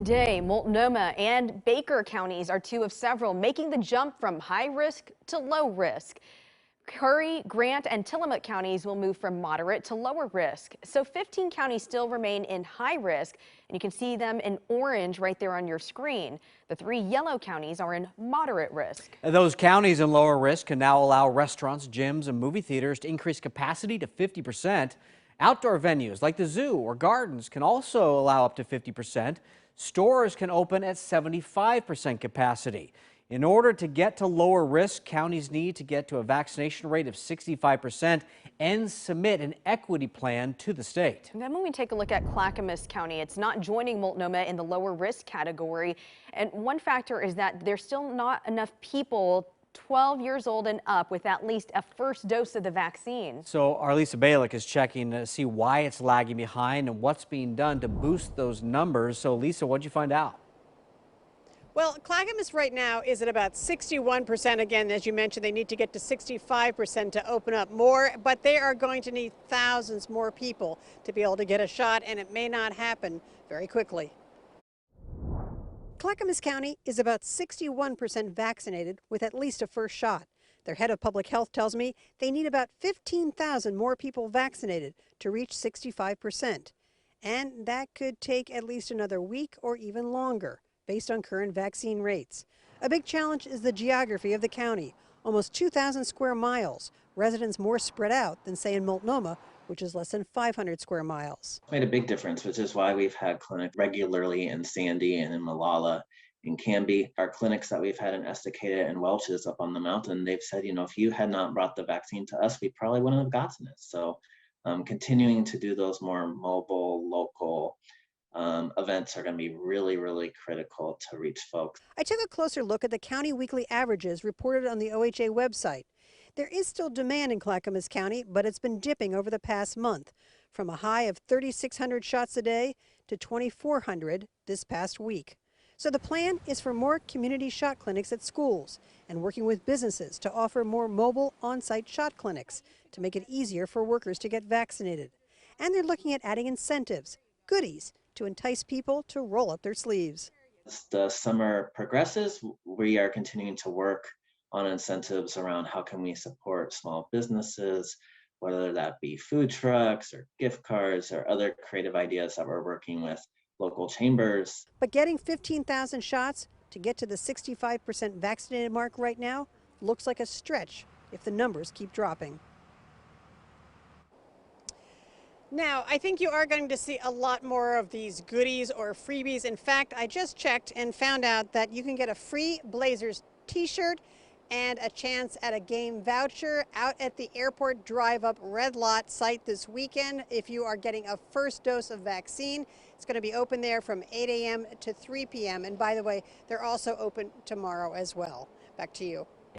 Today, Multnomah and Baker counties are two of several making the jump from high risk to low risk. Curry, Grant, and Tillamook counties will move from moderate to lower risk. So 15 counties still remain in high risk, and you can see them in orange right there on your screen. The three yellow counties are in moderate risk. And those counties in lower risk can now allow restaurants, gyms, and movie theaters to increase capacity to 50%. Outdoor venues like the zoo or gardens can also allow up to 50%. Stores can open at 75% capacity. In order to get to lower risk, counties need to get to a vaccination rate of 65% and submit an equity plan to the state. And then when we take a look at Clackamas County, it's not joining Multnomah in the lower risk category. And one factor is that there's still not enough people 12 years old and up with at least a first dose of the vaccine. So our Lisa Balick is checking to see why it's lagging behind and what's being done to boost those numbers. So Lisa, what'd you find out? Well, Clackamas right now is at about 61%. Again, as you mentioned, they need to get to 65% to open up more, but they are going to need thousands more people to be able to get a shot, and it may not happen very quickly. Clackamas County is about 61% vaccinated with at least a first shot. Their head of public health tells me they need about 15,000 more people vaccinated to reach 65%. And that could take at least another week or even longer, based on current vaccine rates. A big challenge is the geography of the county. Almost 2,000 square miles, residents more spread out than, say, in Multnomah, which is less than 500 square miles. Made a big difference, which is why we've had clinics regularly in Sandy and in Malala, in Canby. Our clinics that we've had in Estacada and Welch's up on the mountain, they've said, if you had not brought the vaccine to us, we probably wouldn't have gotten it. So continuing to do those more mobile, local events are going to be really, really critical to reach folks. I took a closer look at the county weekly averages reported on the OHA website. There is still demand in Clackamas County, but it's been dipping over the past month, from a high of 3,600 shots a day to 2,400 this past week. So the plan is for more community shot clinics at schools and working with businesses to offer more mobile on-site shot clinics to make it easier for workers to get vaccinated. And they're looking at adding incentives, goodies, to entice people to roll up their sleeves. As the summer progresses, we are continuing to work on incentives around how can we support small businesses, whether that be food trucks or gift cards or other creative ideas that we're working with local chambers. But getting 15,000 shots to get to the 65% vaccinated mark right now looks like a stretch if the numbers keep dropping. Now, I think you are going to see a lot more of these goodies or freebies. In fact, I just checked and found out that you can get a free Blazers t-shirt and a chance at a game voucher out at the airport drive-up red lot site this weekend if you are getting a first dose of vaccine. It's going to be open there from 8 a.m. to 3 p.m. And by the way, they're also open tomorrow as well. Back to you.